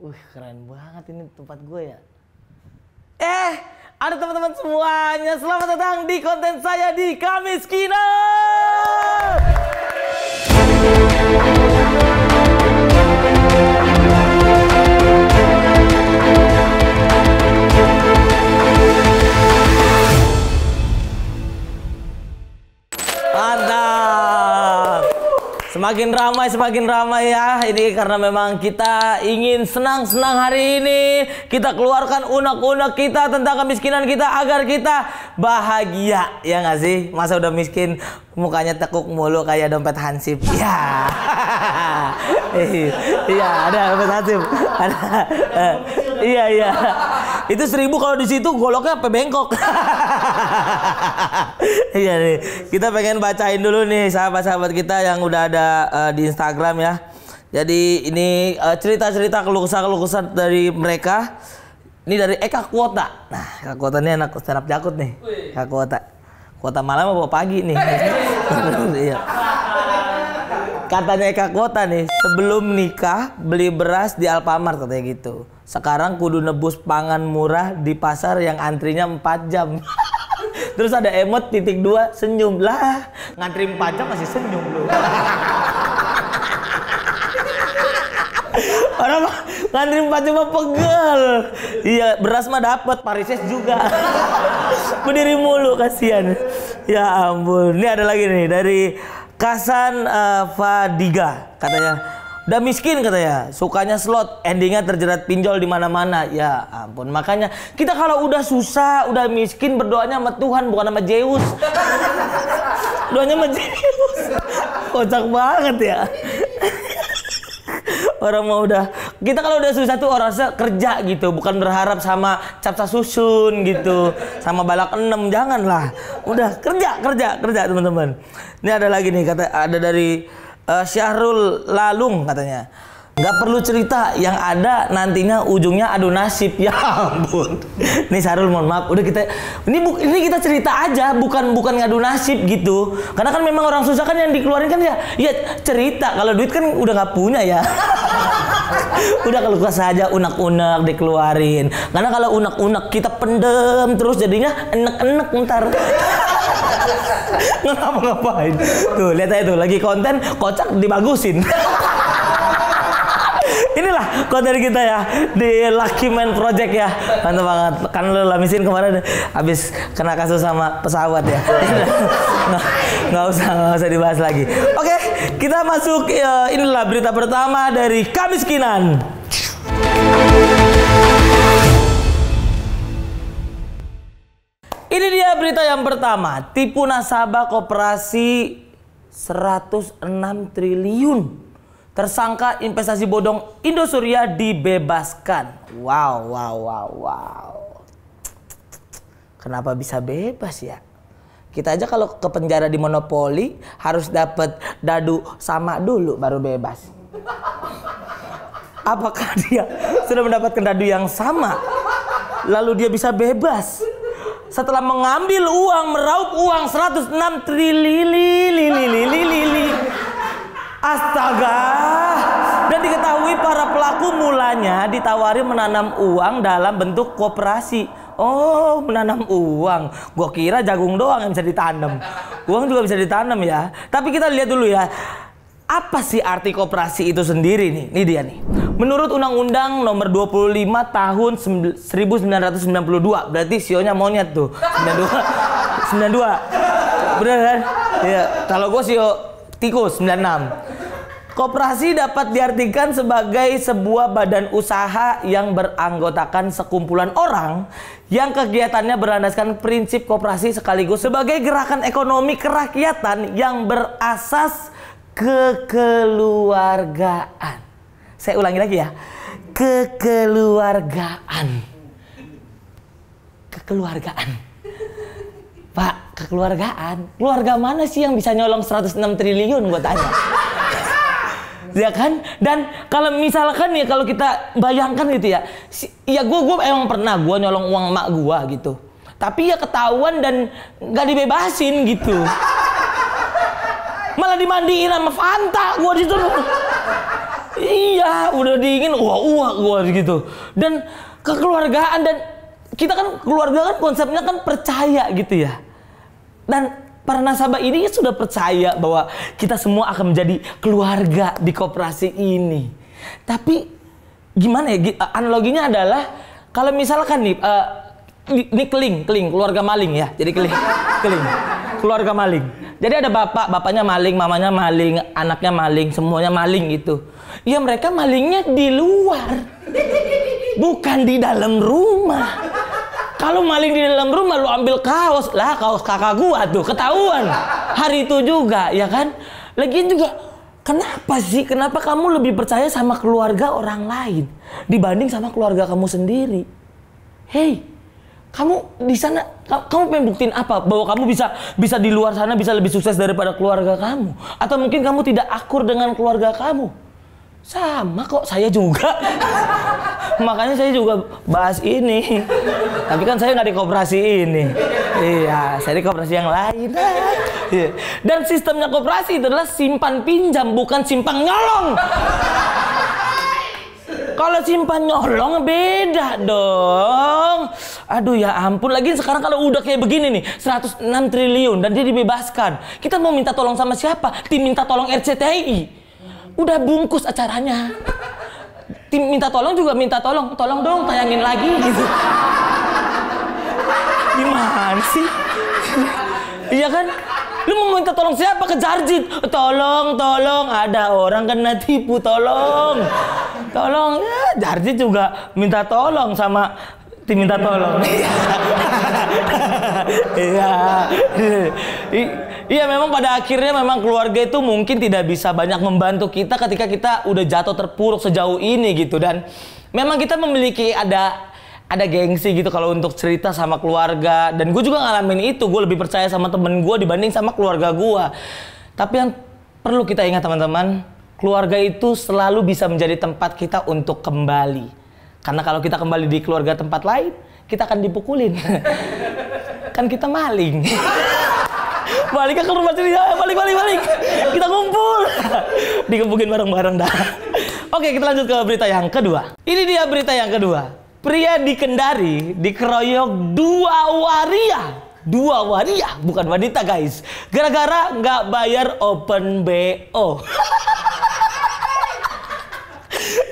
Keren banget ini tempat gue ya. Ada teman-teman semuanya. Selamat datang di konten saya di Kamiskinan. Mantap. Semakin ramai ya. Ini karena memang kita ingin senang-senang hari ini. Kita keluarkan unek-unek kita tentang kemiskinan kita agar kita bahagia. Ya nggak sih? Masa udah miskin mukanya tekuk mulu kayak dompet Hansip. Ya. Iya, ada dompet Hansip. Ada. Iya. Itu 1000 kalau di situ goloknya apa bengkok. Iya nih. Kita pengen bacain dulu nih sahabat-sahabat kita yang udah ada di Instagram ya. Jadi ini cerita-cerita keluh-kesah dari mereka. Ini dari Eka Kuota. Nah, Eka Kuota ini anak stand up Jakut nih. Eka Kuota. Kuota malam apa pagi nih? Iya. Katanya Eka Kuota nih, sebelum nikah beli beras di Alfamart katanya gitu. Sekarang kudu nebus pangan murah di pasar yang antrinya 4 jam. Terus ada emot ×2 senyum lah. Ngantri 4 jam masih senyum lu. Orang ngantri 4 jam mah pegel. Iya, beras mah dapat, parises juga. Berdiri mulu kasihan. Ya ampun. Ini ada lagi nih dari Kasan Fadiga katanya. Udah miskin katanya, sukanya slot, endingnya terjerat pinjol di mana-mana. Ya ampun, makanya kita kalau udah susah, udah miskin berdoanya sama Tuhan bukan sama Zeus. Doanya sama Zeus. Kocak banget ya. Orang mau udah, kita kalau udah susah tuh orang kerja gitu, bukan berharap sama capsa susun gitu, sama balak 6, janganlah. Udah kerja teman-teman. Ini ada lagi nih, ada dari Syahrul Lalung katanya. Nggak perlu cerita, yang ada nantinya ujungnya adu nasib. Ya ampun. Nih Syahrul, mohon maaf, udah ini kita cerita aja, bukan ngadu nasib gitu. Karena kan memang orang susah kan yang dikeluarin kan ya cerita. Kalau duit kan udah nggak punya ya. Udah keluar saja unek-unek dikeluarin. Karena kalau unek-unek kita pendem terus jadinya enek-enek ntar. Ngapa-ngapain. Tuh lihat aja tuh, lagi konten kocak dibagusin. Inilah konten kita ya di Lucky Man Project ya. Mantap banget. Kan lu lamisin kemarin habis kena kasus sama pesawat ya. Nggak usah dibahas lagi. Oke, kita masuk inilah berita pertama dari Kamiskinan. Ini dia berita yang pertama. Tipu nasabah koperasi 106 triliun. Tersangka investasi bodong Indosuria dibebaskan. Wow. Kenapa bisa bebas ya? Kita aja kalau ke penjara di monopoli harus dapat dadu sama dulu baru bebas. Apakah dia sudah mendapatkan dadu yang sama? Lalu dia bisa bebas? Setelah mengambil uang, meraup uang 106 triliun. Astaga. Dan diketahui para pelaku mulanya ditawari menanam uang dalam bentuk koperasi. Oh, menanam uang. Gua kira jagung doang yang bisa ditanam. Uang juga bisa ditanam ya. Tapi kita lihat dulu ya. Apa sih arti koperasi itu sendiri nih? Ini dia nih. Menurut Undang-Undang Nomor 25 Tahun 1992, berarti sionya monyet tuh. 92. Bener kan? Iya. Kalau gue sio tikus 96. Koperasi dapat diartikan sebagai sebuah badan usaha yang beranggotakan sekumpulan orang yang kegiatannya berlandaskan prinsip koperasi sekaligus sebagai gerakan ekonomi kerakyatan yang berasas kekeluargaan. Saya ulangi lagi ya. Kekeluargaan. Pak, kekeluargaan. Keluarga mana sih yang bisa nyolong 106 triliun gue tanya. Ya kan? Dan kalau misalkan ya kalau kita bayangkan gitu ya. Ya gue emang pernah gue nyolong uang emak gue gitu. Tapi ya ketahuan dan gak dibebasin gitu. Malah dimandiin sama Fanta gue disuruh. Iya, udah dingin, gua gitu. Dan kekeluargaan, dan kita kan keluarga kan konsepnya kan percaya gitu ya. Dan para nasabah ini sudah percaya bahwa kita semua akan menjadi keluarga di koperasi ini. Tapi gimana ya? Analoginya adalah kalau misalkan nih, ini keling, keluarga maling ya. Jadi keling, keluarga maling. Jadi ada bapaknya maling, mamanya maling, anaknya maling, semuanya maling gitu. Ya mereka malingnya di luar, bukan di dalam rumah. Kalau maling di dalam rumah, lu ambil kaos lah, kaos kakak gua tuh ketahuan hari itu juga, ya kan? Lagian juga, kenapa sih? Kenapa kamu lebih percaya sama keluarga orang lain dibanding sama keluarga kamu sendiri? Hey, kamu di sana, kamu pengen buktiin apa? Bahwa kamu bisa di luar sana bisa lebih sukses daripada keluarga kamu? Atau mungkin kamu tidak akur dengan keluarga kamu? Sama kok, saya juga. Makanya saya juga bahas ini. Tapi kan saya nggak di koperasi ini. Iya, saya di koperasi yang lain. Iya. Dan sistemnya koperasi itu adalah simpan pinjam, bukan simpan nyolong. Kalau simpan nyolong beda dong. Aduh ya ampun, lagi sekarang kalau udah kayak begini nih, 106 triliun dan dia dibebaskan. Kita mau minta tolong sama siapa? Tim minta tolong RCTI. Udah bungkus acaranya. Tim minta tolong juga minta tolong dong tayangin lagi gitu. Gimana sih? Iya kan? Lu mau minta tolong siapa? Ke Jarjit. Tolong, ada orang kena tipu, tolong ya. Jarjit juga minta tolong sama tim minta tolong. Iya, memang pada akhirnya memang keluarga itu mungkin tidak bisa banyak membantu kita ketika kita udah jatuh terpuruk sejauh ini gitu. Dan memang kita memiliki ada gengsi gitu kalau untuk cerita sama keluarga. Dan gue juga ngalamin itu, gue lebih percaya sama temen gue dibanding sama keluarga gue. Tapi yang perlu kita ingat teman-teman, keluarga itu selalu bisa menjadi tempat kita untuk kembali. Karena kalau kita kembali di keluarga tempat lain, kita akan dipukulin. Kan kita maling. Balik ke rumah sendiri, balik. Kita ngumpul. Dikebukin bareng-bareng dah. Oke, kita lanjut ke berita yang kedua. Ini dia berita yang kedua. Pria di Kendari dikeroyok dua waria, bukan wanita guys. Gara-gara nggak bayar open BO.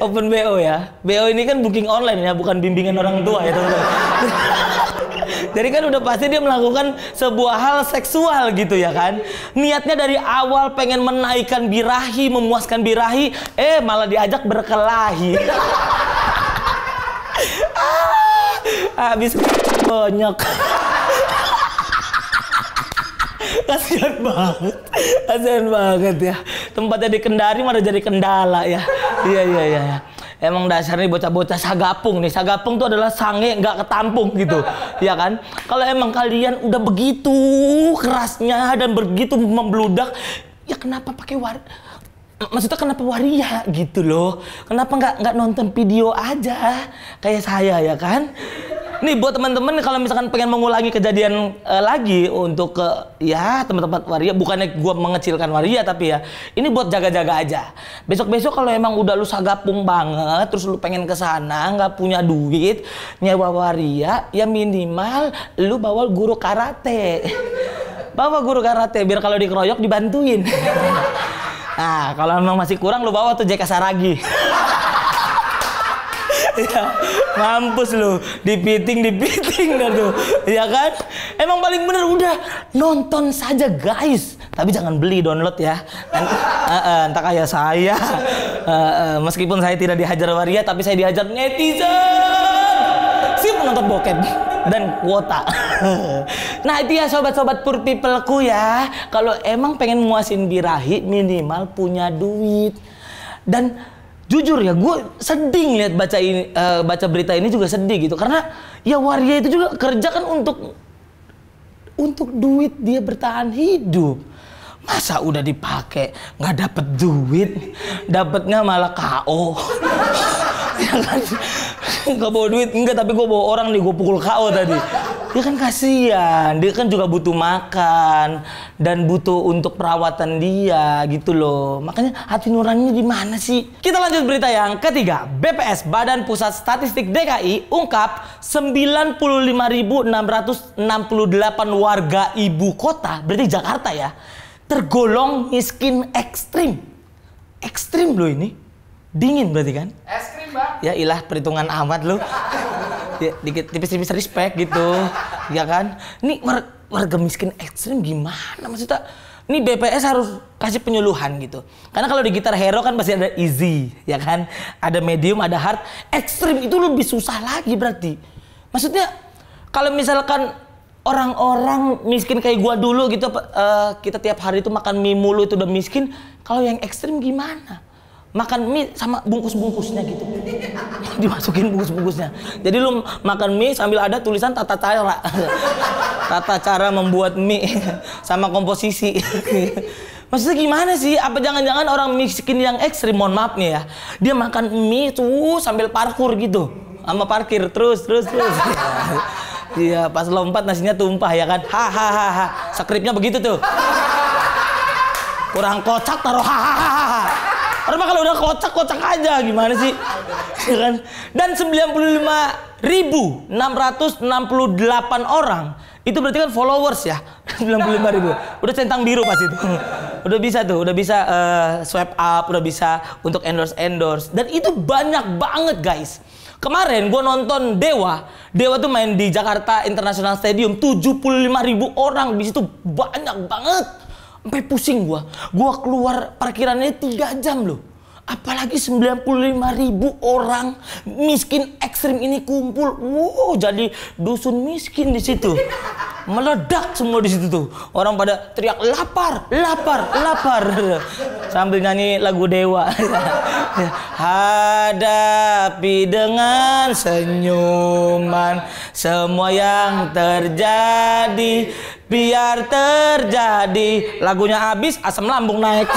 Open BO ya. BO ini kan booking online ya, bukan bimbingan orang tua ya teman-teman. Jadi kan udah pasti dia melakukan sebuah hal seksual gitu ya kan. Niatnya dari awal pengen menaikkan birahi, memuaskan birahi, malah diajak berkelahi. Habis banyak. Kasihan banget ya. Tempatnya di Kendari malah jadi Kendala ya. Iya. Emang dasarnya bocah-bocah sagapung nih. Sagapung tuh adalah sange nggak ketampung gitu, ya kan? Kalau emang kalian udah begitu kerasnya dan begitu membludak, ya kenapa pakai maksudnya kenapa waria gitu loh? Kenapa nggak nonton video aja kayak saya ya kan? Nih buat teman-teman kalau misalkan pengen mengulangi kejadian lagi untuk ya teman-teman waria, bukannya gua mengecilkan waria tapi ya ini buat jaga-jaga aja. Besok-besok kalau emang udah lu sagapung banget terus lu pengen ke sana nggak punya duit nyewa waria, ya minimal lu bawa guru karate. Bawa guru karate biar kalau dikeroyok dibantuin. Nah, kalau emang masih kurang lu bawa tuh JK Saragi. Ya, mampus lu, dipiting dah tuh, ya kan? Emang paling bener udah nonton saja guys, tapi jangan beli, download ya. Entah kayak saya, meskipun saya tidak dihajar waria, tapi saya dihajar netizen. Siap menonton bokep dan kuota. Nah itu ya sobat-sobat poor people-ku ya, kalau emang pengen muasin birahi minimal punya duit. Dan jujur ya, gue sedih lihat baca berita ini juga sedih gitu, karena ya waria itu juga kerja kan untuk duit dia bertahan hidup. Masa udah dipakai nggak dapet duit, dapetnya malah KO. Ya kan? Nggak bawa duit, enggak, tapi gue bawa orang nih, gue pukul KO tadi. Dia kan kasihan, dia kan juga butuh makan dan butuh untuk perawatan dia gitu loh. Makanya hati nuraninya di mana sih? Kita lanjut berita yang ketiga. BPS Badan Pusat Statistik DKI ungkap 95.668 warga ibu kota, berarti Jakarta ya, tergolong miskin ekstrim. Ekstrim loh ini. Dingin berarti kan? Ekstrim, Bang. Ya ilah, perhitungan amat loh. Ya, dikit tipis-tipis respect gitu, ya kan? Ini warga miskin ekstrim gimana maksudnya? Ini BPS harus kasih penyuluhan gitu. Karena kalau di Gitar Hero kan pasti ada easy, ya kan? Ada medium, ada hard. Ekstrim itu lebih susah lagi berarti. Maksudnya kalau misalkan orang-orang miskin kayak gua dulu gitu, kita tiap hari itu makan mie mulu itu udah miskin. Kalau yang ekstrim gimana? Makan mie sama bungkus-bungkusnya gitu. Dimasukin bungkus-bungkusnya. Jadi lu makan mie sambil ada tulisan tata cara. Tata cara membuat mie sama komposisi. Maksudnya gimana sih? Apa jangan-jangan orang miskin yang ekstrim, mohon maaf nih ya, dia makan mie tuh sambil parkur gitu. Sama parkir terus. Iya, pas lompat nasinya tumpah ya kan. Hahaha. Skripnya begitu tuh. Kurang kocak taruh hahaha. Karena kalau udah kocak aja gimana sih? Ya kan? Dan 95.668 orang itu berarti kan followers ya. 95.000. Udah centang biru pas itu. Udah bisa swipe up, udah bisa untuk endorse. Dan itu banyak banget guys. Kemarin gue nonton Dewa tuh main di Jakarta International Stadium, 75.000 orang di situ, banyak banget. Sampai pusing gua keluar parkirannya 3 jam loh. Apalagi 95.000 orang miskin ekstrim ini kumpul. Wow, jadi dusun miskin di situ. Meledak semua di situ tuh. Orang pada teriak lapar. Sambil nyanyi lagu Dewa. Hadapi dengan senyuman semua yang terjadi, biar terjadi. Lagunya habis, asam lambung naik.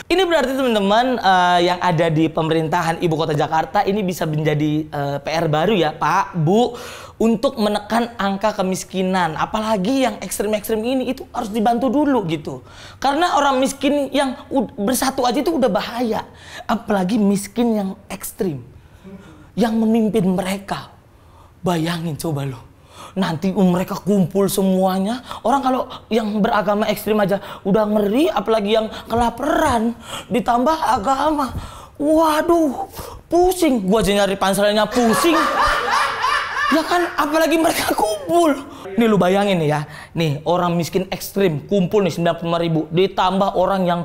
Ini berarti teman-teman yang ada di pemerintahan Ibu Kota Jakarta ini bisa menjadi PR baru ya Pak, Bu, untuk menekan angka kemiskinan. Apalagi yang ekstrim-ekstrim ini itu harus dibantu dulu gitu. Karena orang miskin yang bersatu aja itu udah bahaya. Apalagi miskin yang ekstrim, yang memimpin mereka. Bayangin coba lo. Nanti mereka kumpul semuanya. Orang kalau yang beragama ekstrim aja udah ngeri, apalagi yang kelaparan ditambah agama. Waduh, pusing. Gua aja nyari panselnya pusing. Ya kan, apalagi mereka kumpul. Nih lu bayangin nih ya. Nih orang miskin ekstrim kumpul nih 95.000, ditambah orang yang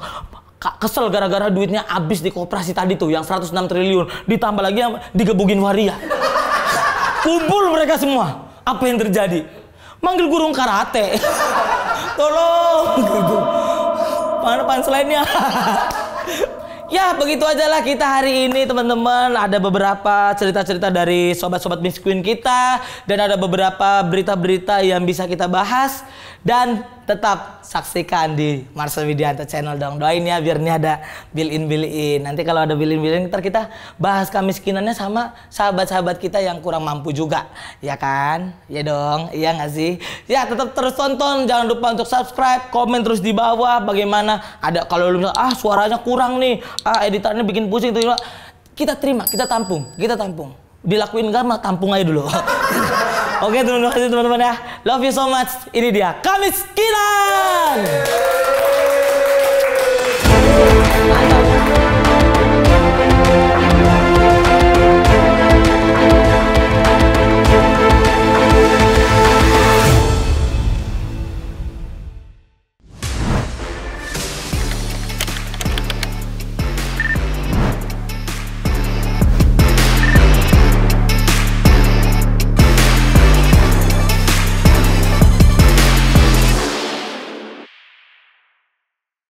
kesel gara-gara duitnya habis di koperasi tadi tuh yang 106 triliun, ditambah lagi yang digebukin waria. Kumpul mereka semua. Apa yang terjadi? Manggil guru karate. Tolong gitu. Mana punchline-nya? Ya begitu aja lah kita hari ini teman-teman. Ada beberapa cerita-cerita dari sobat-sobat miskin kita. Dan ada beberapa berita-berita yang bisa kita bahas. Dan tetap saksikan di Marcel Widianto channel dong. Doain ya biar ini ada build-in. Nanti kalau ada build-in ntar kita bahas kemiskinannya sama sahabat-sahabat kita yang kurang mampu juga. Ya kan? Ya dong. Iya nggak sih? Ya tetap terus tonton. Jangan lupa untuk subscribe. Komen terus di bawah. Bagaimana? Ada kalau lu misalnya suaranya kurang nih. Editannya bikin pusing. Kita terima. Kita tampung. Dilakuin nggak mah tampung aja dulu. Oke teman-teman ya. Love you so much. Ini dia Kamiskinan.